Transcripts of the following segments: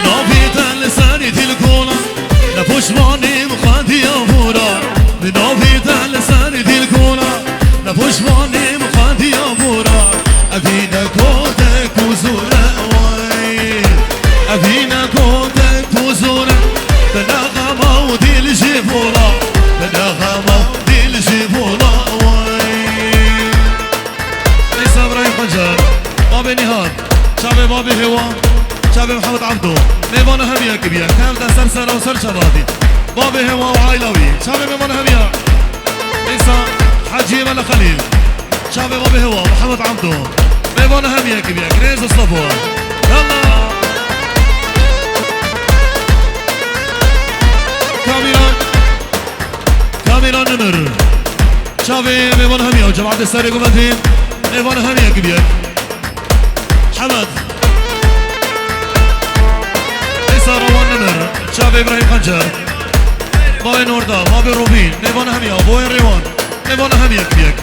نافيت لساني تلكونا نفوشماني مخادي أبورا نافيت لساني تلكونا نفوشماني مخادي أبورا أبينا كودك وزورا واي أبينا كودك وزورا تناغما ودي الجبولا تناغما ودي الجبولا واي ليس إبراهيم قنجر بابي نهاد شابي بابي هوا شابي محمد عبدو ميمانة همية كبيرة كام دستر سنة وسر شبابي بابي هوا وعائلوي شابي ميمانة همية ليس حجي ملا خليل شابي بابي هوا محمد عبدو ميمانة همية كبيرة كريز وصلفوا يلا كاميرا نمر شابي ميمانة همية وجماعة الساري قمتين ميمانة همية كبيرة حمد روان نمر شابي ابراهيم خنجر بابي نوردا بابي روبين نيفان هميا بوين ريوان نيفان هميا كبيك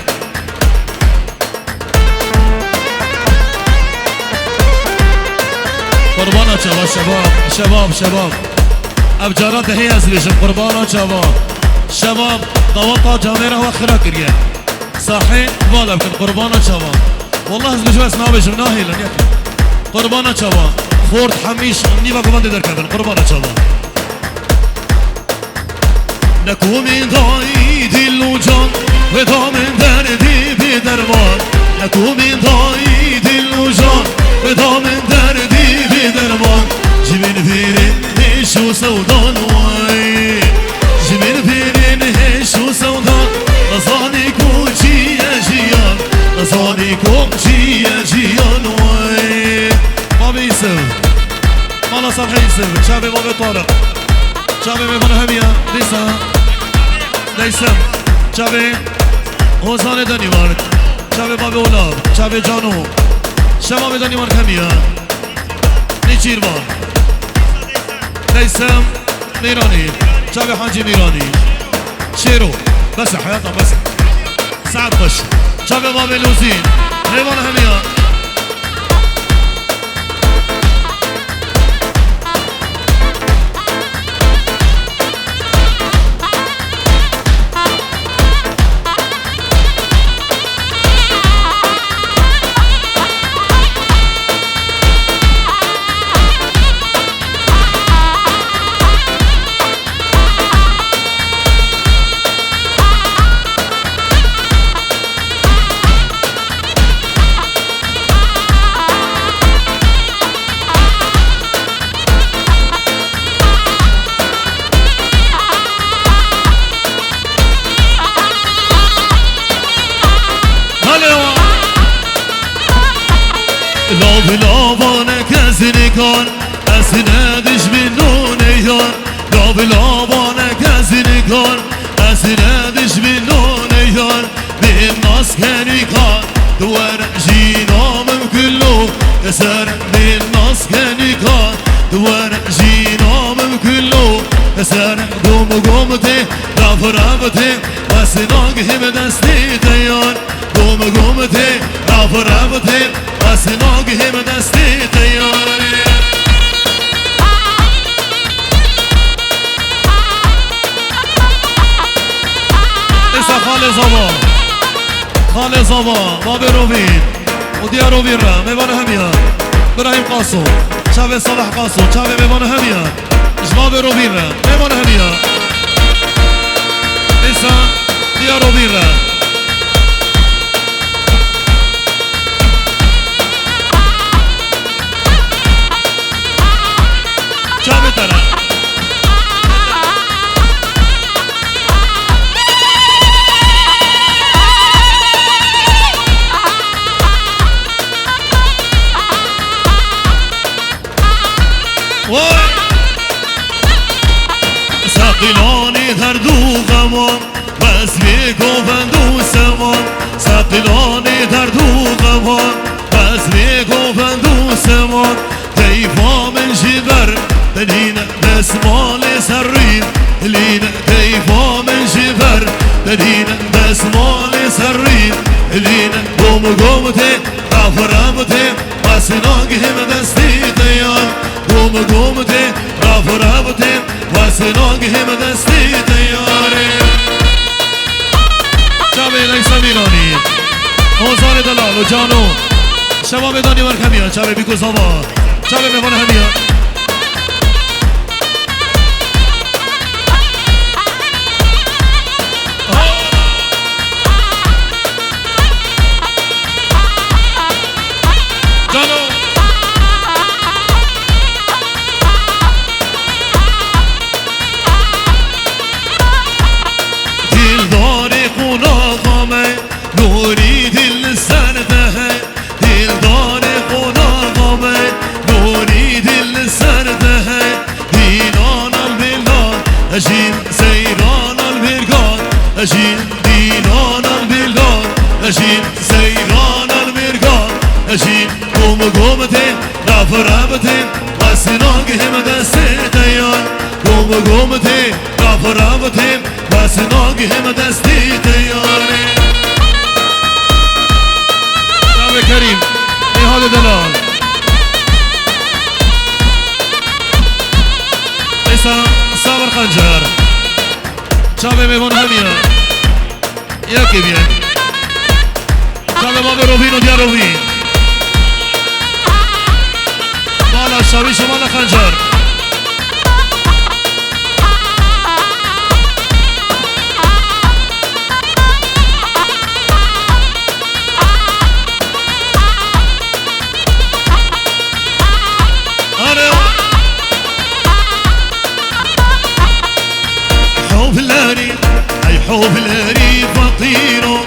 قربانا شباب ابجارات هي ازليش قربانا شباب طوطا جاميرا واخرا كريا صحيح بالا بكن قربانا شباب والله ازليش بس ما بجمناهي لن يكن قربانا شباب فورد حميش نيفا كوماندي در كابن قربانا شباب نكو من ضايد اللوجان ودا من دردي بدرمان نكو من ضايد اللوجان ودا من دردي بدرمان جميل فيرين هش وسودان واي جميل فيرين هش وسودان نصاني كوشي يا جيان نصاني كوشي يا جيان واي بابي يوسف مالا صالح يوسف شابي بابي طارق شابي ميمونة همية ديسم شابي هوزان دانيمارك شابي بابي اولاد شابي جانو شباب دانيمارك همية نيشيربان ديسم ميراني شابي حاجي ميراني شيرو بس حياته بس سعد خش شابي بابي لوزين ميمونة همية لابانك ازنكان اسندش منو نیان لابانك ازنکان اسندش منو نیان به ناس کنیکان دوار جینامم کلو کسر به ناس کنیکان دوار جینامم کلو کسر گمته رفته واسناگ هم دستی دیان گمته رفته واسناگ هم دستی دیان خال زبا باب روبين وديا روبين را ميبان هميا ابراهيم قاسو شاب صلاح قاسو شاب ميبان هميا جباب روبين را ميبان هميا لسا ديا روبين را شاب ترى ساقلاني دردو غمان بس بيكو بندو سمان ساقلاني دردو غمان بس بيكو بندو سمان كيفا من جبر تلينا دسمال سرين لينا كيفا من جبر تلينا دسمال سرين لينا قوم قومتي غفرمتي واسناقهم دستي ديان قومتي رافو رابطي وسناقهم دستي دياري شبه ليس ميراني اوزان دلال و جانو شباب دانی مرکمیان شبه بیکو زبا شبه میوان همیان نوری دل سرده دل داره خدا نوری دل سرده دینان البلاد اجین سیران البرگاد اجین دینان البلاد اجین سیران البرگاد اجین قومته رف ربته وسناگهم دست دیان قومته رف ربته وسناگهم دست دیانه كريم نهاد دلال إسا صابر خنجر شابه ميمون هميا يا كبير شابه باب روبين و ديار روبين مالا شابي شمال خنجر حب الهري فطيرو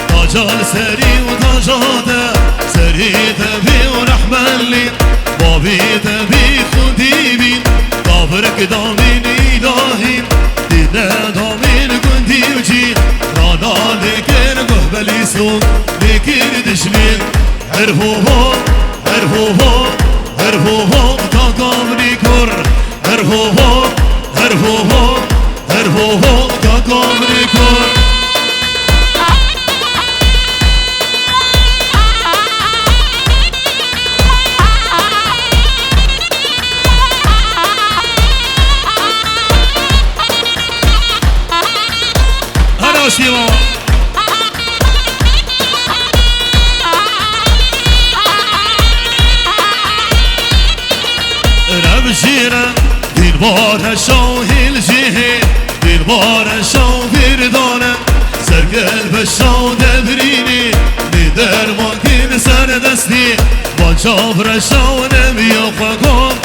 طاجال سري وطاجاده سري تبي ورحملي بابي تبي خديبي طافرك دامين إلهي دينا دامين كنتي وجي رانا لكن قهبلي سوق لكن دشمين عرفوه عرفوه عرفوه تاقامني كر عرفوه عرفوه عرفوه تاقامني كر هلا شيما ربجينا دينبار شاهي الجهي دينبار شاو فردانه سرقل بشاو دبريني ندر ماكين سر دستي وانشاف رشاو نبي خاكم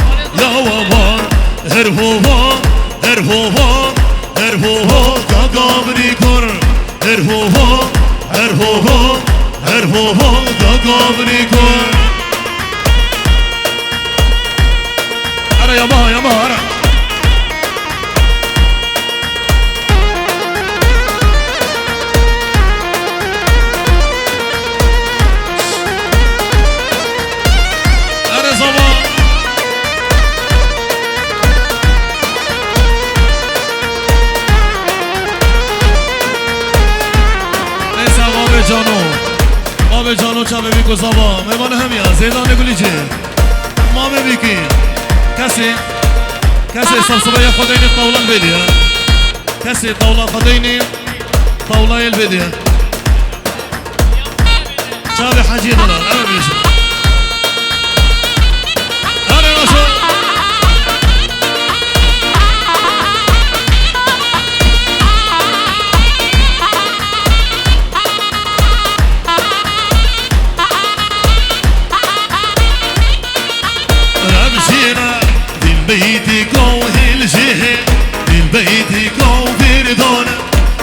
يا ومان هرفوها هرفوها هرفوها تاقامني كر هرفوها هرفوها هرفوها تاقامني كر أرى يا ما أرى جانو چا ببی کو زبا مهمان همیا زیدان گلی چه ما ببی کی کسی سبسبه خدینی طاولان بدیه کسی طاولا خدینی طاولا یل بدیه چا به حجی دلار اما بیشه هره ناشو بيتي كوه الجهة من بيتي كو فردانة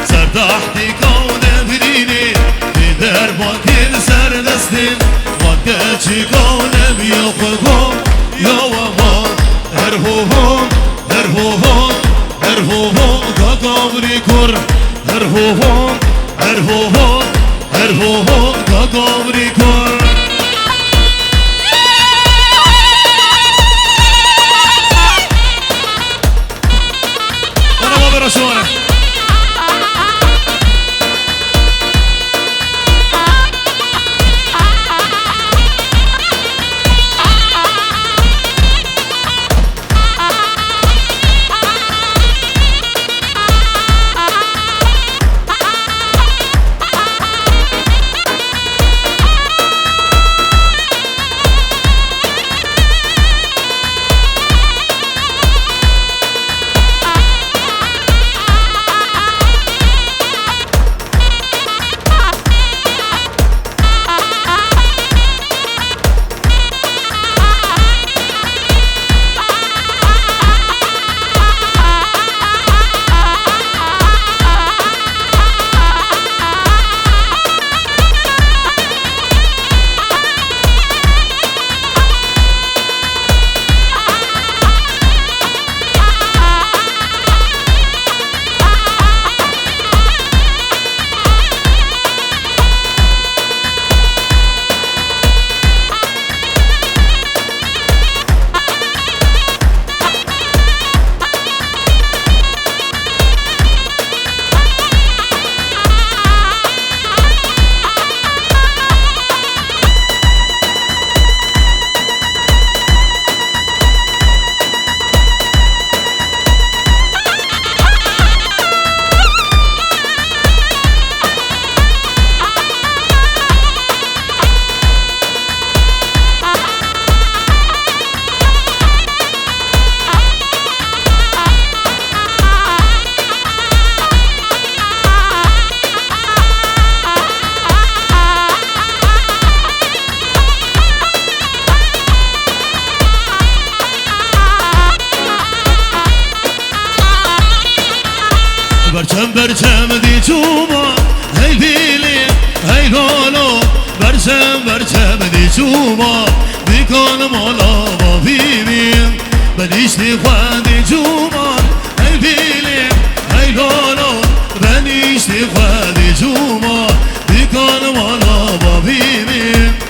سردحتي كو نبريني بدر باكين سر دستين وكاتشي كو نبي يخوكم يا ومان هرهوهم هرهوهم هرهوهم كاكامري كر هرهوهم هرهوهم هرهوهم كاكامري كر رسوله جوما بکن مالا با بیمیم بنیشتی خواهد جوما ای بیلیم ای لالا بنیشتی خواهد جوما بکن مالا با بیمیم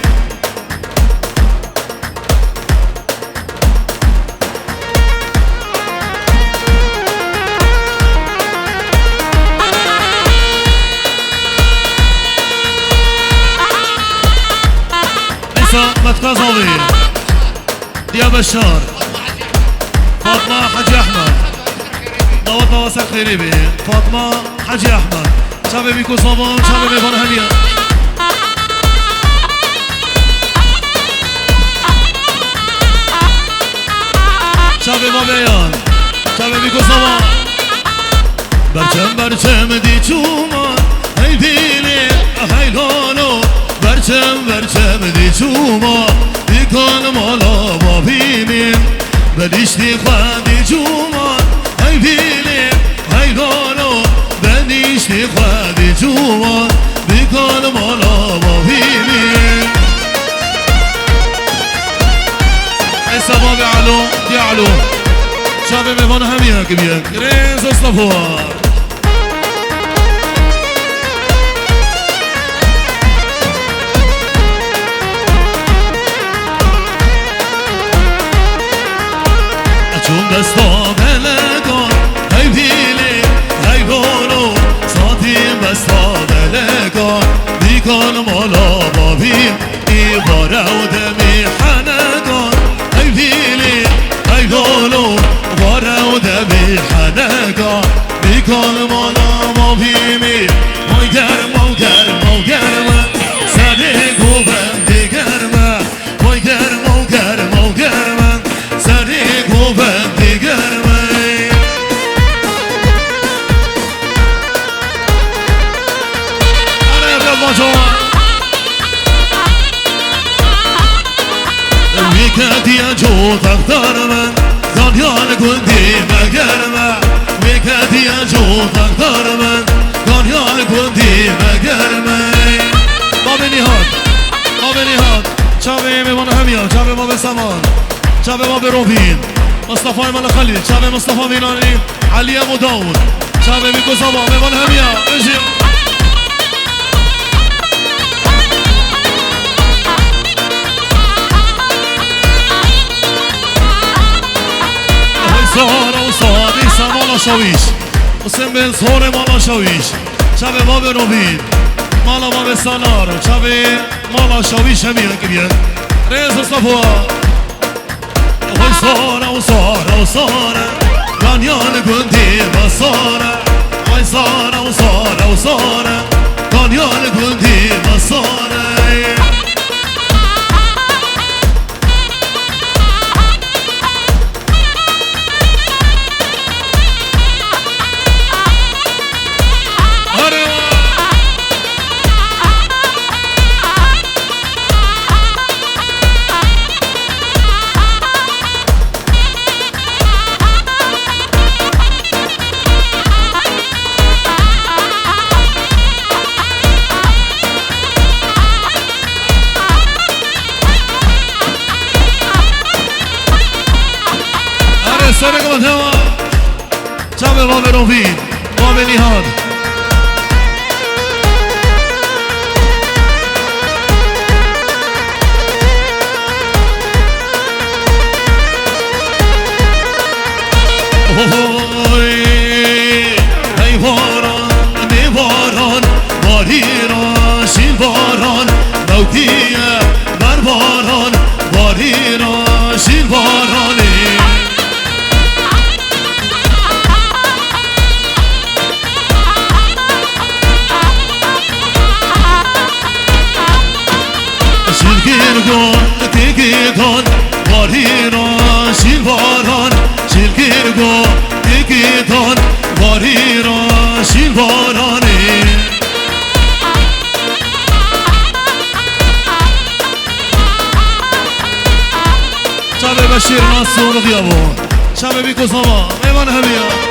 متقاضي يا بشار فاطمة حجي أحمد ضوطنا وسق خريبي فاطمة حجي أحمد شباب بيكو صبان شباب بيكون هنيا شباب بيان شباب بيكو صبان برچم دی چوما هی بیلی هی لالو برچم دی چوما بیکن مالا با بیمیم بلیشتی خواهدی چوما هی بیلی هی لالو بلیشتی خواهدی چوما بیکن مالا با بیمیم ای سباب علو دی علو شابه میوان همیه که بیه گریز اصطفوار چون دستا بلگان هی بیلی هی بانو ساتیم بستا بلگان بیکان مالا بابیم ای باره و دمی حنگان هی بیلی هی بانو باره و دمی حنگان بیکان مالا بابیمی مای گرم سری گوبم دیگرم مای گرم سری گوبم دیگرم ویکدی جو تقدر من دانیال گندی مگرم ویکدی جو تقدر من دانیال گندی مگرم ما به نهاد شبه میوان همیا شبه ما به سمان شبه ما به روبین مصطفی مال خلیل شبه مصطفی مینانی علی ابو داود شبه میگو زبا میوان همیا بجیم سارا و صادی سمالا شویش حسین بن زهور مالا شویش شب ما به روبین مالا ما به سالار شب مالا شویش همیه که بیه ریز اصطفا وی سارا گانیان گندی با سارا وی سارا گانیان گندی با سارا سرق متوا شب ما به روبین ما به نهاد ای باران باریران شیل باران موتیه بر باران باریران شیل بارانی دیگیدان باریران شیل باران شیلگیرگو دیگیدان باریران شیل بارانی شب بشیر ناسون بیابون شب بیکو سما میوان همیا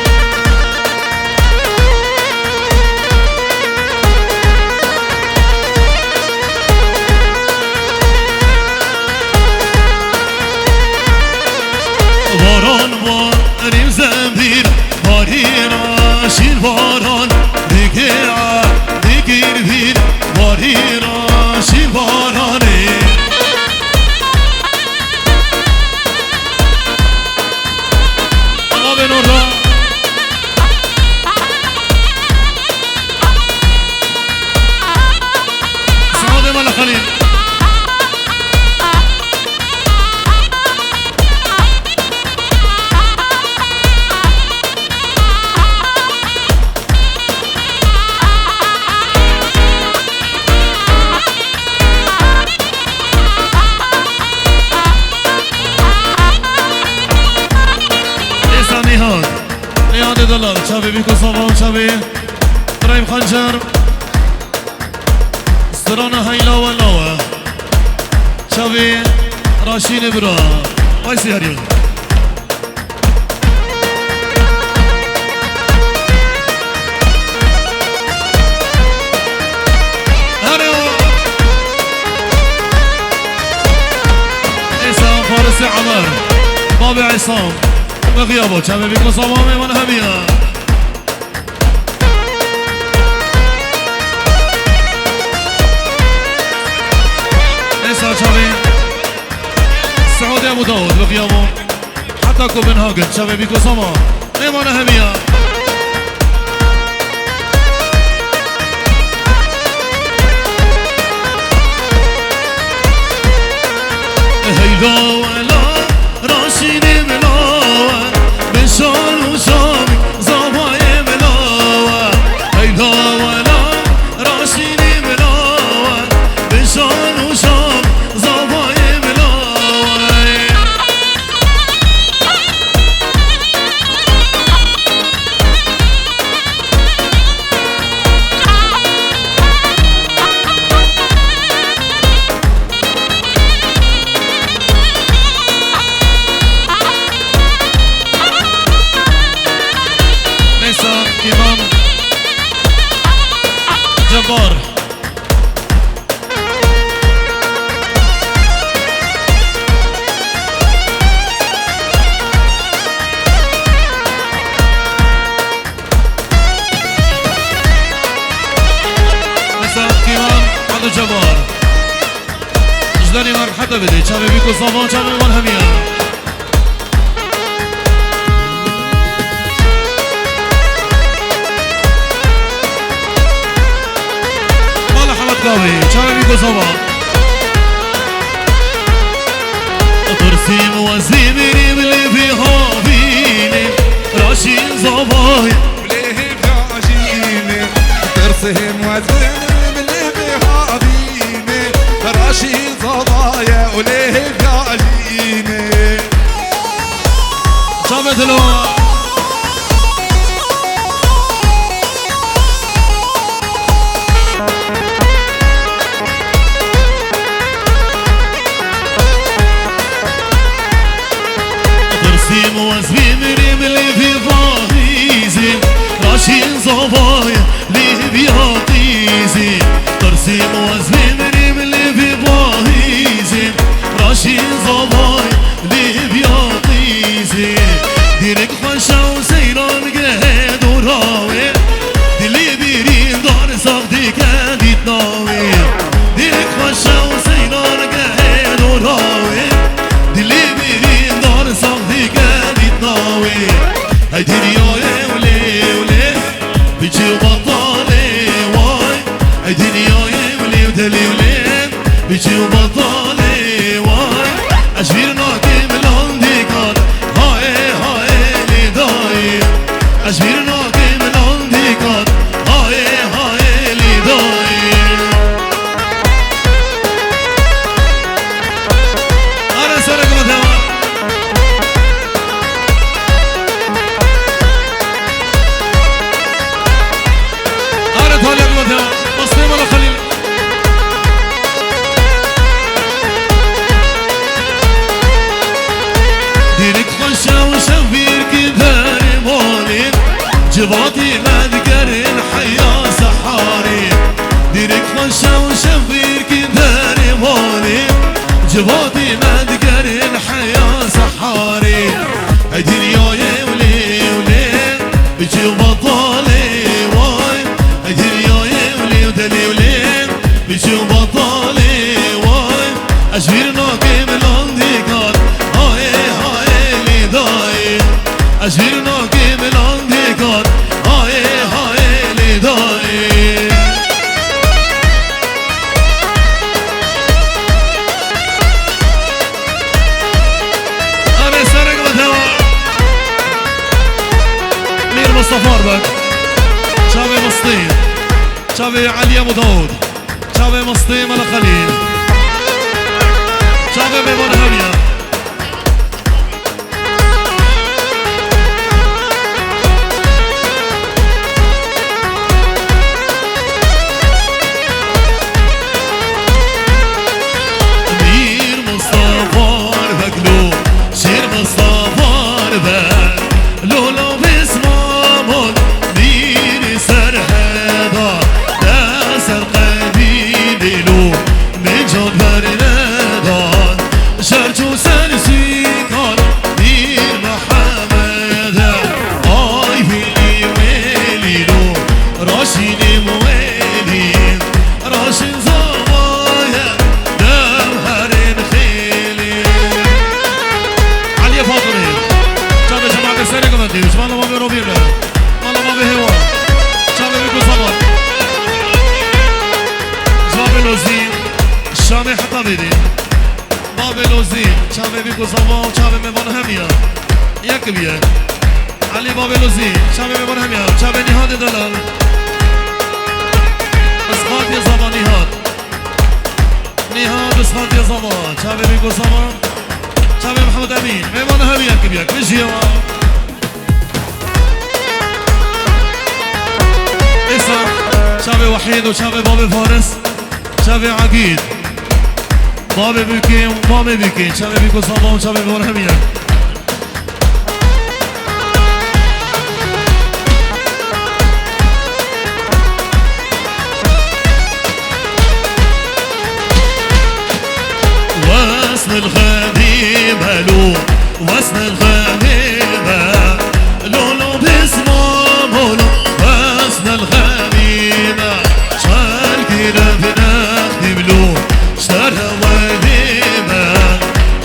مال خليل نهاد دلال شابي بيكو صباح شابي إبراهيم خنجر استرانا هيلا ولاوة شابي راشين برا ويسي هريون هريون عصام فارسي عمر بابي عصام بغيابه شابي بيكو صباح وانا هبيها شابي سعودي ابو داود بغيابه حتى كوبنهاجن شابي بيكو صما ايمانه هميه هيدا ولا راشيني ملاوه بشار وشامي زباي ملاوه هيدا ولا راشيني ملاوه بشار وشامي زباي ملاوه إمام جبار مساء إمام عبد الجبار جداني مار حتى بدي شابي بيكو صبان شابي والهمية شابي بيكو صباح ترسيم وزيمني باللي فيها فيني راشين صباي بليه راجيني ترسيم وزيمني باللي فيها فيني راشين صبايا وليه راجيني شابي دلو وزبيمري باللي في ضاهيزي راشين صبايا ليه بيعطيزي ترسيم وزبيمري باللي في ضاهيزي راشين صبايا ليه بيعطيزي ديرك خشا وسيران قهد وراوي دلي بيرين دار صغدي كادي تناوي ديرك خشا وسيران قهد وراوي دلي بيرين دار صغدي كادي تناوي هاي دنيا ولي ولي بيجي وبطالي واي هاي دنيا ولي ودلي ولي بيجي وبطالي واي أشبير ناكي من عندي كار هاي هاي لي داي أشبير ناكي من عندي كار هاي هاي لي داي أنا سرق مدهوى أنا طالع مدهوى مصنع ولا خليل ديرك خشا وشفير كداري مالين جباطي مذكر الحياة سحاري ديرك خشا وشفير كداري مالين جباطي مذكر الحياة سحاري الدنيا يا ولي ولي بيجي وبطالي واي الدنيا يا ولي ودلي ولي بيجي وبطالي واي أشبير ناكي من عندي كار هاي هاي لي داي أشبير ناكي من عندي كار هاي هاي لي داي شافي علي ابو داود شافي مسطيم الخليل شافي بيبون هانيا علي بابي لوزي شابي ببر هميا شابي نهاد دلال اسقاط يا زبا نهاد اسقاط يا زبا شابي بيكو زبا شابي محمد امين ببر هميا كبيك مشي اسا شابي وحيد وشابي بابي فارس شابي عقيد بابي بيكي ومامي بيكي شابي بيكو زبا وشابي ببر هميا وسن الغميمة لو وسن الغميمة لولو باسمه لو وسن الغميمة شاركنا بنخدم لو اشترى وليمة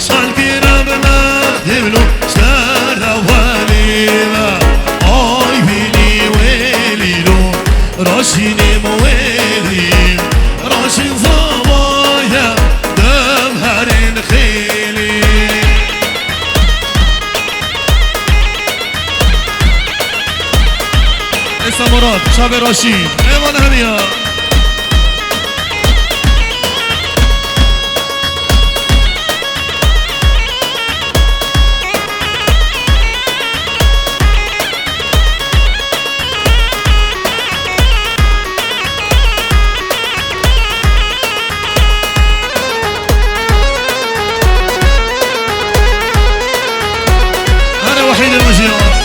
شاركنا بنخدم لو اشترى وليمة اي بيني ويلي لو راشيني مويلي راشين زوايا مراد شابي رشيد ايوان هنيا انا وحيد المجيء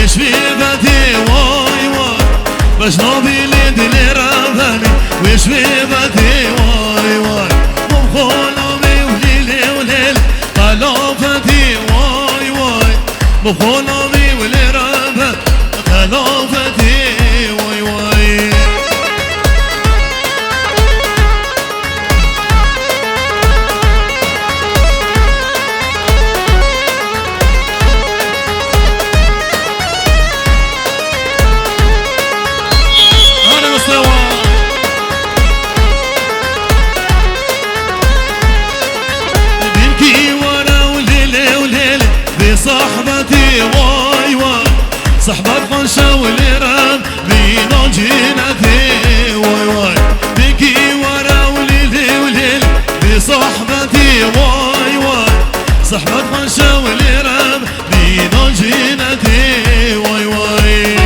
شبيبتي واي واي باش نوبي لي رافاني وشبيبتي واي واي مبخولامي وليلي وليل خلافتي واي واي مبخولامي ولي رافاني خلافتي واي واي صحبتي واي واي صحبة خنشة والإيران بينا جينتي واي واي بكي ورا وليلي وليل بصحبتي واي واي صحبة خنشة والإيران بينا جينتي واي واي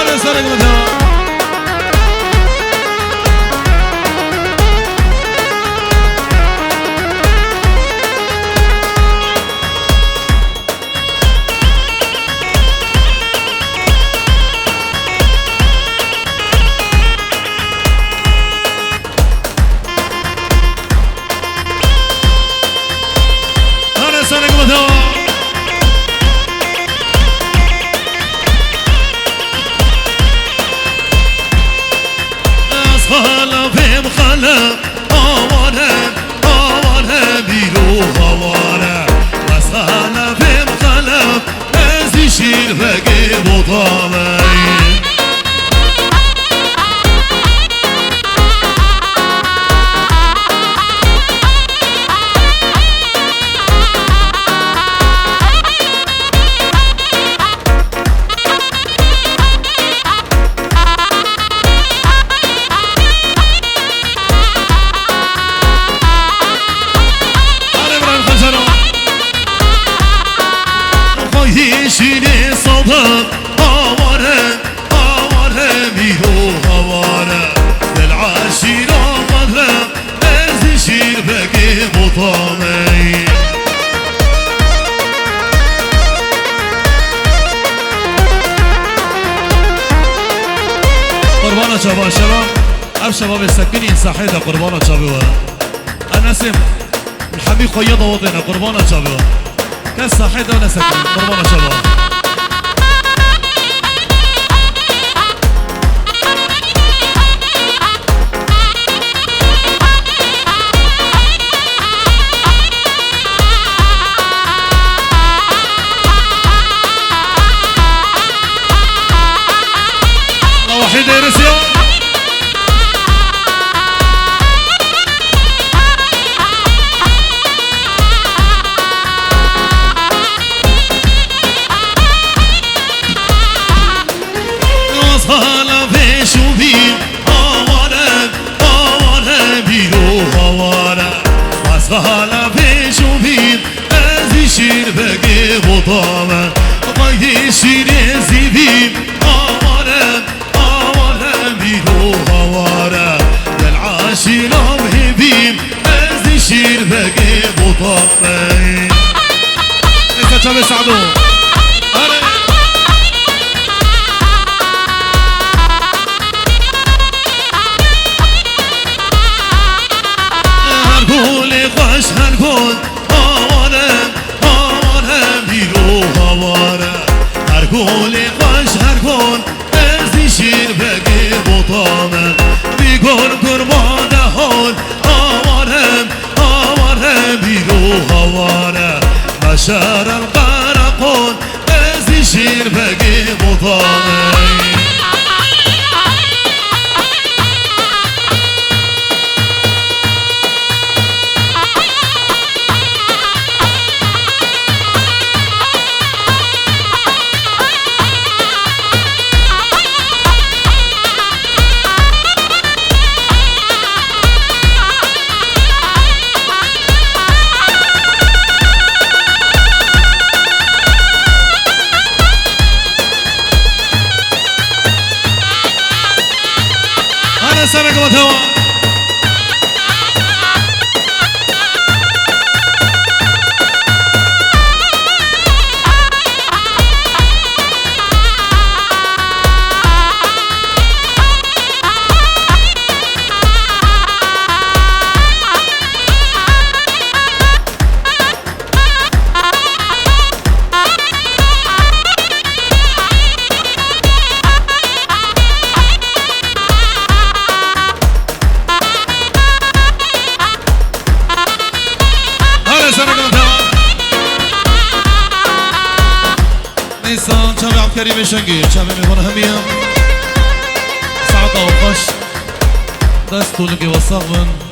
أنا سرق مدها هوارم هوارم هوارم بیرو هوارم للعاشی را قدرم از شیر بگی بطامه قربانا شباب شباب اب شباب السكنين صحيده قربانا شباب انا اسم الحبيب قياده وطننا قربانا شباب كاس صحيده ولا سكن قربانا شباب الله وحيد يرسيو هلا في شوبي هوارم هوارم بیرو هوارم هلا في شوبي از شیر بگی بطامه باید شیر زیبیم هوارم هوارم بیرو هوارم دل عاشی نبهیم از شیر بگی بطامه انت چه بسعدو خوش هر گل هوارم هوارم بیرو هوارم هر گل خوش هر گل از شیر بگی بطامه بیگل قربان حال هوارم هوارم بیرو هوارم مشار القرقون از شیر بگی بطامه سنة قبل هوا نيسان شابي عبد الكريم الشنقي شابي من هنا سعد وخش دستو لقي وصغن